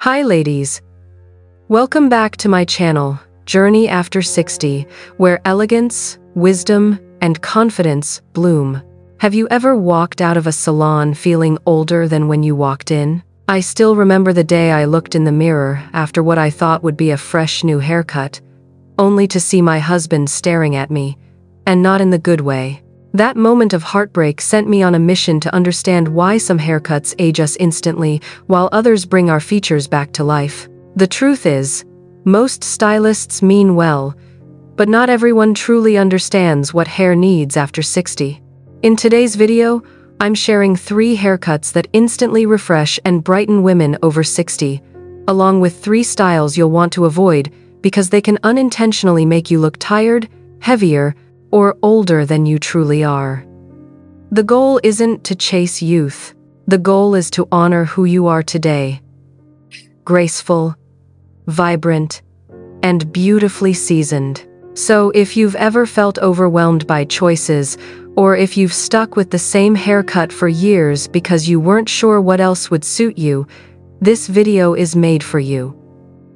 Hi ladies, welcome back to my channel, Journey After 60, where elegance, wisdom, and confidence bloom. Have you ever walked out of a salon feeling older than when you walked in? I still remember the day I looked in the mirror after what I thought would be a fresh new haircut, only to see my husband staring at me, and not in the good way. That moment of heartbreak sent me on a mission to understand why some haircuts age us instantly while others bring our features back to life. The truth is, most stylists mean well, but not everyone truly understands what hair needs after 60. In today's video, I'm sharing 3 haircuts that instantly refresh and brighten women over 60, along with 3 styles you'll want to avoid because they can unintentionally make you look tired, heavier, or older than you truly are. The goal isn't to chase youth. The goal is to honor who you are today. Graceful, vibrant, and beautifully seasoned. So if you've ever felt overwhelmed by choices, or if you've stuck with the same haircut for years because you weren't sure what else would suit you, this video is made for you.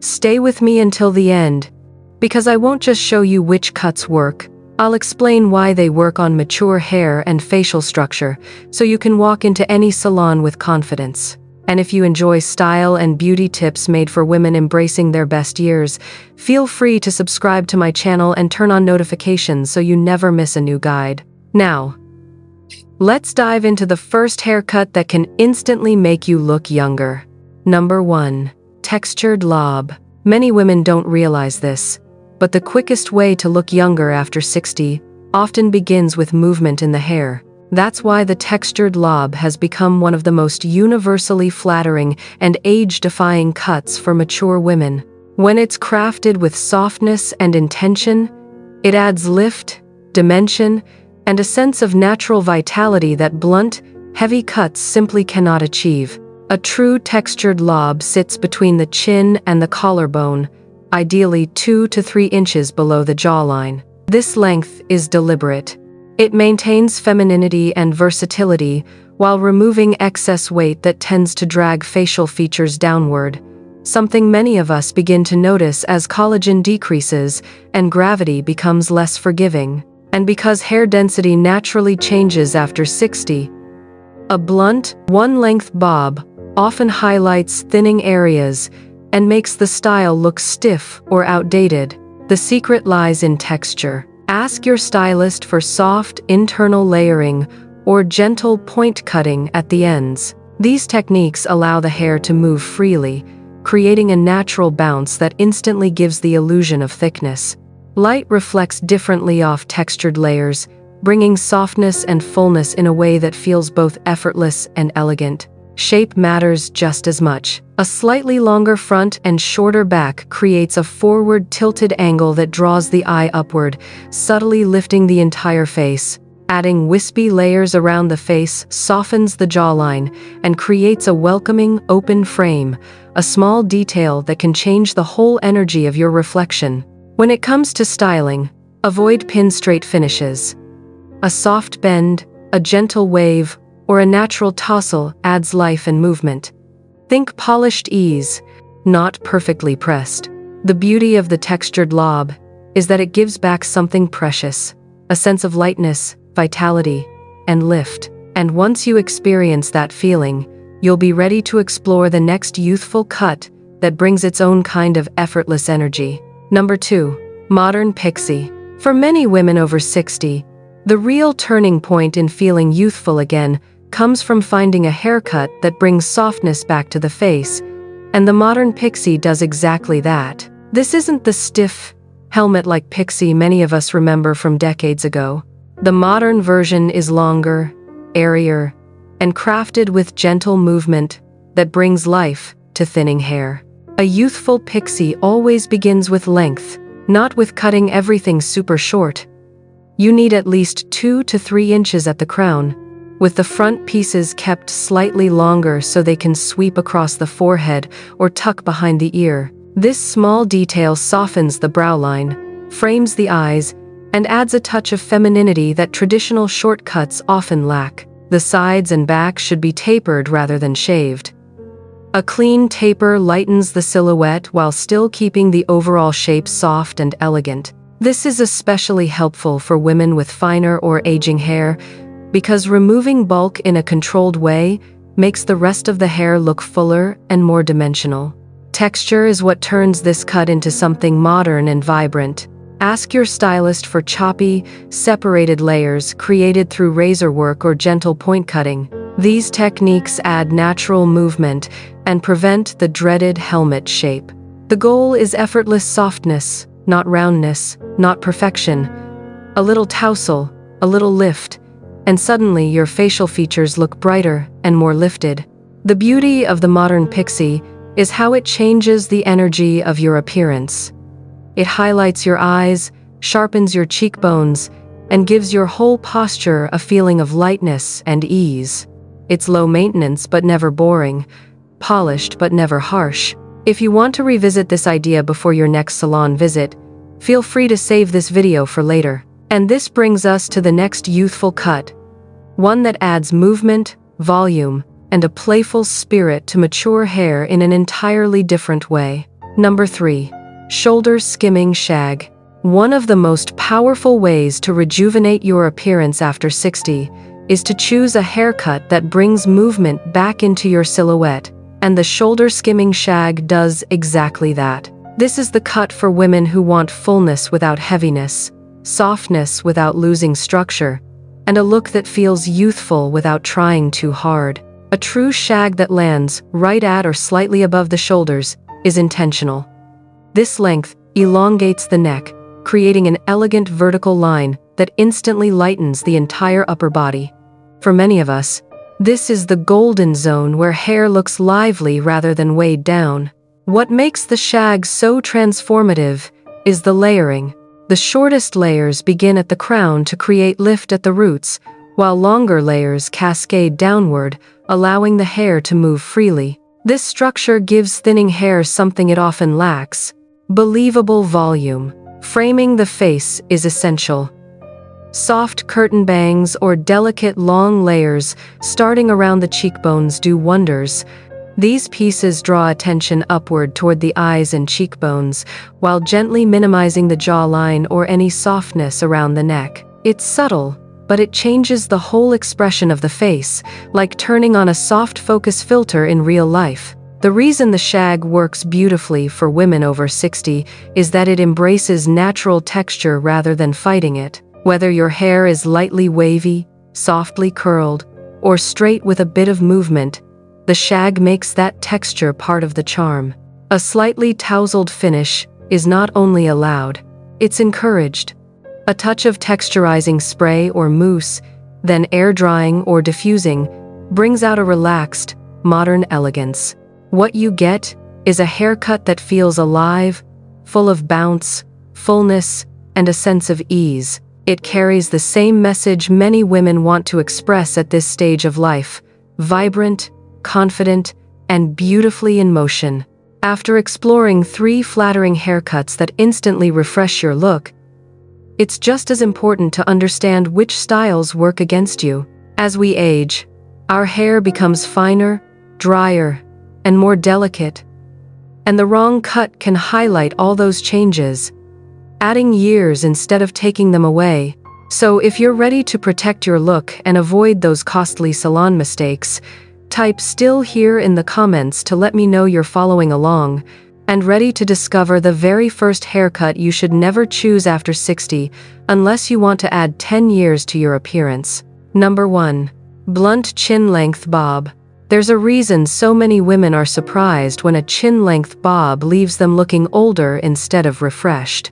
Stay with me until the end, because I won't just show you which cuts work. I'll explain why they work on mature hair and facial structure, so you can walk into any salon with confidence. And if you enjoy style and beauty tips made for women embracing their best years, feel free to subscribe to my channel and turn on notifications so you never miss a new guide. Now, let's dive into the first haircut that can instantly make you look younger. Number 1. Textured lob. Many women don't realize this, but the quickest way to look younger after 60 often begins with movement in the hair. That's why the textured lob has become one of the most universally flattering and age-defying cuts for mature women. When it's crafted with softness and intention, it adds lift, dimension, and a sense of natural vitality that blunt, heavy cuts simply cannot achieve. A true textured lob sits between the chin and the collarbone, ideally 2 to 3 inches below the jawline. This length is deliberate. It maintains femininity and versatility while removing excess weight that tends to drag facial features downward, something many of us begin to notice as collagen decreases and gravity becomes less forgiving. And because hair density naturally changes after 60, a blunt, one-length bob often highlights thinning areas and makes the style look stiff or outdated. The secret lies in texture. Ask your stylist for soft, internal layering or gentle point cutting at the ends. These techniques allow the hair to move freely, creating a natural bounce that instantly gives the illusion of thickness. Light reflects differently off textured layers, bringing softness and fullness in a way that feels both effortless and elegant. Shape matters just as much. A slightly longer front and shorter back creates a forward tilted angle that draws the eye upward, subtly lifting the entire face. Adding wispy layers around the face softens the jawline and creates a welcoming, open frame, a small detail that can change the whole energy of your reflection. When it comes to styling, avoid pin-straight finishes. A soft bend, a gentle wave, or a natural tousle adds life and movement. Think polished ease, not perfectly pressed. The beauty of the textured lob is that it gives back something precious, a sense of lightness, vitality, and lift. And once you experience that feeling, you'll be ready to explore the next youthful cut that brings its own kind of effortless energy. Number 2. Modern Pixie. For many women over 60, the real turning point in feeling youthful again comes from finding a haircut that brings softness back to the face, and the modern Pixie does exactly that. This isn't the stiff, helmet-like Pixie many of us remember from decades ago. The modern version is longer, airier, and crafted with gentle movement that brings life to thinning hair. A youthful Pixie always begins with length, not with cutting everything super short. You need at least 2 to 3 inches at the crown, with the front pieces kept slightly longer so they can sweep across the forehead or tuck behind the ear. This small detail softens the brow line, frames the eyes, and adds a touch of femininity that traditional shortcuts often lack. The sides and back should be tapered rather than shaved. A clean taper lightens the silhouette while still keeping the overall shape soft and elegant. This is especially helpful for women with finer or aging hair because removing bulk in a controlled way makes the rest of the hair look fuller and more dimensional. Texture is what turns this cut into something modern and vibrant. Ask your stylist for choppy, separated layers created through razor work or gentle point cutting. These techniques add natural movement and prevent the dreaded helmet shape. The goal is effortless softness, not roundness, not perfection. A little tousle, a little lift, and suddenly your facial features look brighter and more lifted. The beauty of the modern Pixie is how it changes the energy of your appearance. It highlights your eyes, sharpens your cheekbones, and gives your whole posture a feeling of lightness and ease. It's low maintenance but never boring, polished but never harsh. If you want to revisit this idea before your next salon visit, feel free to save this video for later. And this brings us to the next youthful cut, one that adds movement, volume, and a playful spirit to mature hair in an entirely different way. Number 3. Shoulder-Skimming Shag. One of the most powerful ways to rejuvenate your appearance after 60 is to choose a haircut that brings movement back into your silhouette, and the Shoulder-Skimming Shag does exactly that. This is the cut for women who want fullness without heaviness, softness without losing structure, and a look that feels youthful without trying too hard. A true shag that lands right at or slightly above the shoulders is intentional. This length elongates the neck, creating an elegant vertical line that instantly lightens the entire upper body. For many of us, this is the golden zone where hair looks lively rather than weighed down. What makes the shag so transformative is the layering. The shortest layers begin at the crown to create lift at the roots, while longer layers cascade downward, allowing the hair to move freely. This structure gives thinning hair something it often lacks: believable volume. Framing the face is essential. Soft curtain bangs or delicate long layers starting around the cheekbones do wonders. These pieces draw attention upward toward the eyes and cheekbones, while gently minimizing the jawline or any softness around the neck. It's subtle, but it changes the whole expression of the face, like turning on a soft focus filter in real life. The reason the shag works beautifully for women over 60 is that it embraces natural texture rather than fighting it. Whether your hair is lightly wavy, softly curled, or straight with a bit of movement, the shag makes that texture part of the charm. A slightly tousled finish is not only allowed, it's encouraged. A touch of texturizing spray or mousse, then air drying or diffusing, brings out a relaxed, modern elegance. What you get is a haircut that feels alive, full of bounce, fullness, and a sense of ease. It carries the same message many women want to express at this stage of life: vibrant, confident, and beautifully in motion. After exploring 3 flattering haircuts that instantly refresh your look, it's just as important to understand which styles work against you. As we age, our hair becomes finer, drier, and more delicate, and the wrong cut can highlight all those changes, adding years instead of taking them away. So if you're ready to protect your look and avoid those costly salon mistakes, type "still" here in the comments to let me know you're following along and ready to discover the very first haircut you should never choose after 60 unless you want to add 10 years to your appearance. Number 1. Blunt Chin Length Bob. There's a reason so many women are surprised when a chin-length bob leaves them looking older instead of refreshed.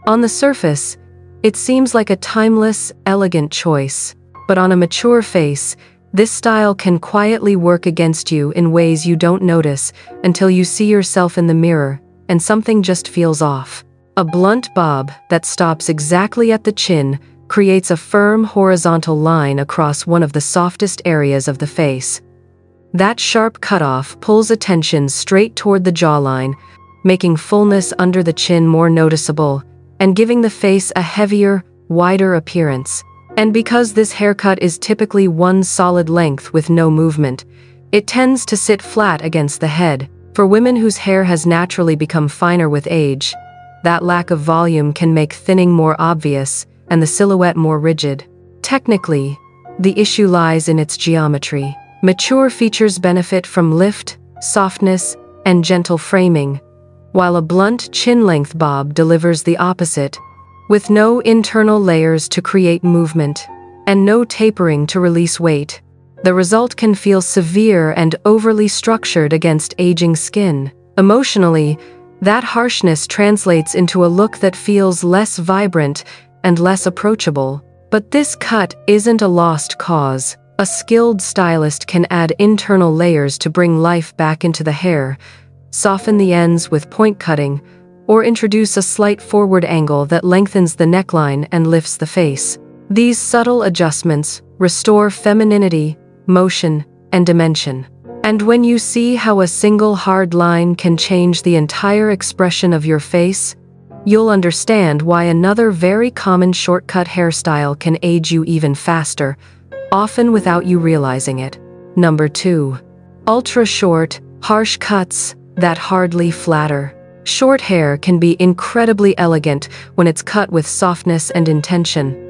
On the surface, it seems like a timeless, elegant choice, but on a mature face, this style can quietly work against you in ways you don't notice until you see yourself in the mirror and something just feels off. A blunt bob that stops exactly at the chin creates a firm horizontal line across one of the softest areas of the face. That sharp cutoff pulls attention straight toward the jawline, making fullness under the chin more noticeable and giving the face a heavier, wider appearance. And because this haircut is typically one solid length with no movement, It tends to sit flat against the head. For women whose hair has naturally become finer with age, that lack of volume can make thinning more obvious and the silhouette more rigid. Technically, the issue lies in its geometry. Mature features benefit from lift, softness, and gentle framing, while a blunt chin-length bob delivers the opposite, with no internal layers to create movement and no tapering to release weight. The result can feel severe and overly structured against aging skin. Emotionally, that harshness translates into a look that feels less vibrant and less approachable. But this cut isn't a lost cause. A skilled stylist can add internal layers to bring life back into the hair, soften the ends with point cutting, or introduce a slight forward angle that lengthens the neckline and lifts the face. These subtle adjustments restore femininity, motion, and dimension. And when you see how a single hard line can change the entire expression of your face, you'll understand why another very common shortcut hairstyle can age you even faster, often without you realizing it. Number 2. Ultra short, harsh cuts that hardly flatter. Short hair can be incredibly elegant when it's cut with softness and intention.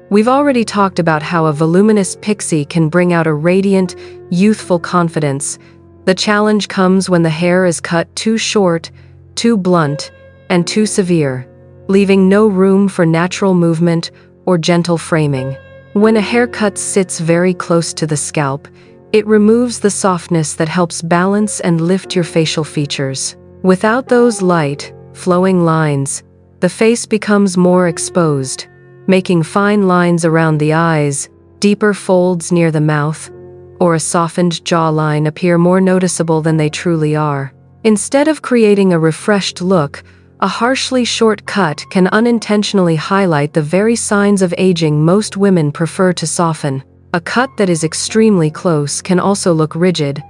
We've already talked about how a voluminous pixie can bring out a radiant, youthful confidence. The challenge comes when the hair is cut too short, too blunt, and too severe, leaving no room for natural movement or gentle framing. When a haircut sits very close to the scalp, it removes the softness that helps balance and lift your facial features. Without those light, flowing lines, the face becomes more exposed, making fine lines around the eyes, deeper folds near the mouth, or a softened jawline appear more noticeable than they truly are. Instead of creating a refreshed look, a harshly short cut can unintentionally highlight the very signs of aging most women prefer to soften. A cut that is extremely close can also look rigid,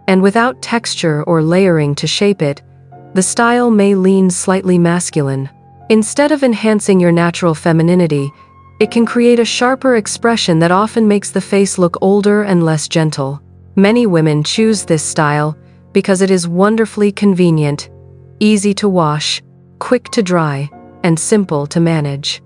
and without texture or layering to shape it, the style may lean slightly masculine. Instead of enhancing your natural femininity, it can create a sharper expression that often makes the face look older and less gentle. Many women choose this style because it is wonderfully convenient, easy to wash, quick to dry, and simple to manage.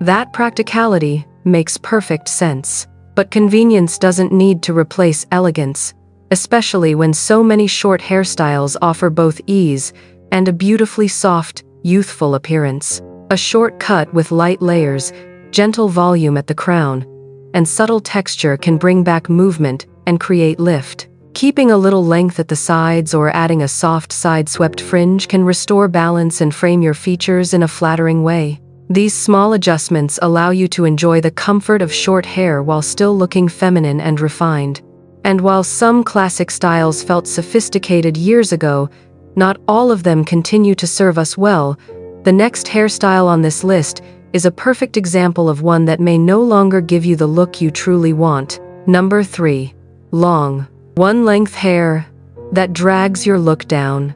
That practicality makes perfect sense. But convenience doesn't need to replace elegance, especially when so many short hairstyles offer both ease and a beautifully soft, youthful appearance. A short cut with light layers, gentle volume at the crown, and subtle texture can bring back movement and create lift. Keeping a little length at the sides or adding a soft side-swept fringe can restore balance and frame your features in a flattering way. These small adjustments allow you to enjoy the comfort of short hair while still looking feminine and refined. And while some classic styles felt sophisticated years ago, not all of them continue to serve us well. The next hairstyle on this list is a perfect example of one that may no longer give you the look you truly want. Number 3. Long, one-length hair that drags your look down.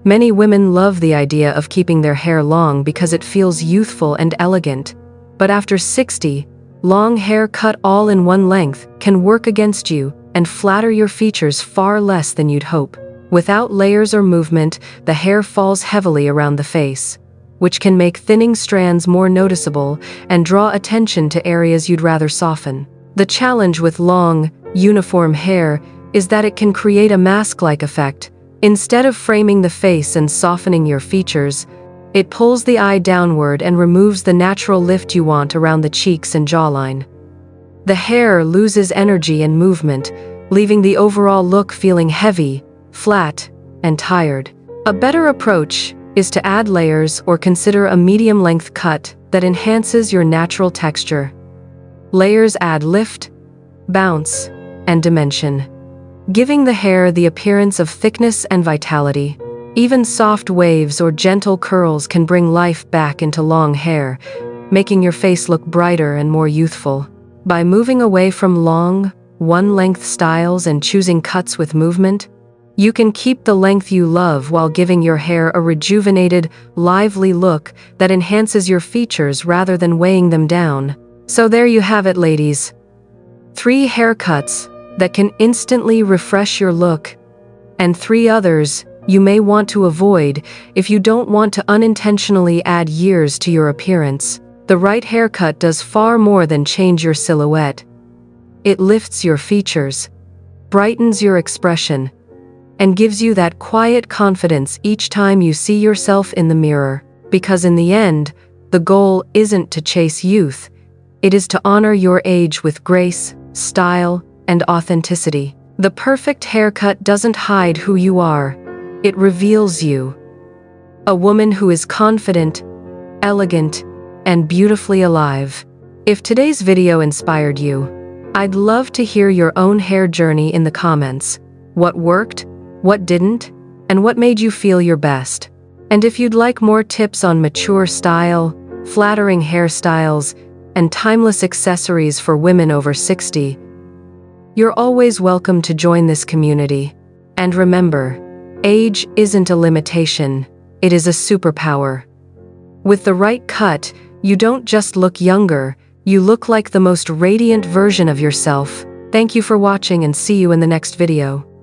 Many women love the idea of keeping their hair long because it feels youthful and elegant. But after 60, long hair cut all in one length can work against you and flatter your features far less than you'd hope. Without layers or movement, the hair falls heavily around the face, which can make thinning strands more noticeable and draw attention to areas you'd rather soften. The challenge with long, uniform hair is that it can create a mask-like effect. Instead of framing the face and softening your features, it pulls the eye downward and removes the natural lift you want around the cheeks and jawline. The hair loses energy and movement, leaving the overall look feeling heavy, flat, and tired. A better approach is to add layers or consider a medium-length cut that enhances your natural texture. Layers add lift, bounce, and dimension, giving the hair the appearance of thickness and vitality. Even soft waves or gentle curls can bring life back into long hair, making your face look brighter and more youthful. By moving away from long, one-length styles and choosing cuts with movement, you can keep the length you love while giving your hair a rejuvenated, lively look that enhances your features rather than weighing them down. So there you have it, ladies. 3 haircuts that can instantly refresh your look, and 3 others you may want to avoid if you don't want to unintentionally add years to your appearance. The right haircut does far more than change your silhouette. It lifts your features, brightens your expression, and gives you that quiet confidence each time you see yourself in the mirror. Because in the end, the goal isn't to chase youth, it is to honor your age with grace, style, and authenticity. The perfect haircut doesn't hide who you are, it reveals you. A woman who is confident, elegant, and beautifully alive. If today's video inspired you, I'd love to hear your own hair journey in the comments. What worked, what didn't, and what made you feel your best. And if you'd like more tips on mature style, flattering hairstyles, and timeless accessories for women over 60, you're always welcome to join this community. And remember, age isn't a limitation, it is a superpower. With the right cut, you don't just look younger, you look like the most radiant version of yourself. Thank you for watching and see you in the next video.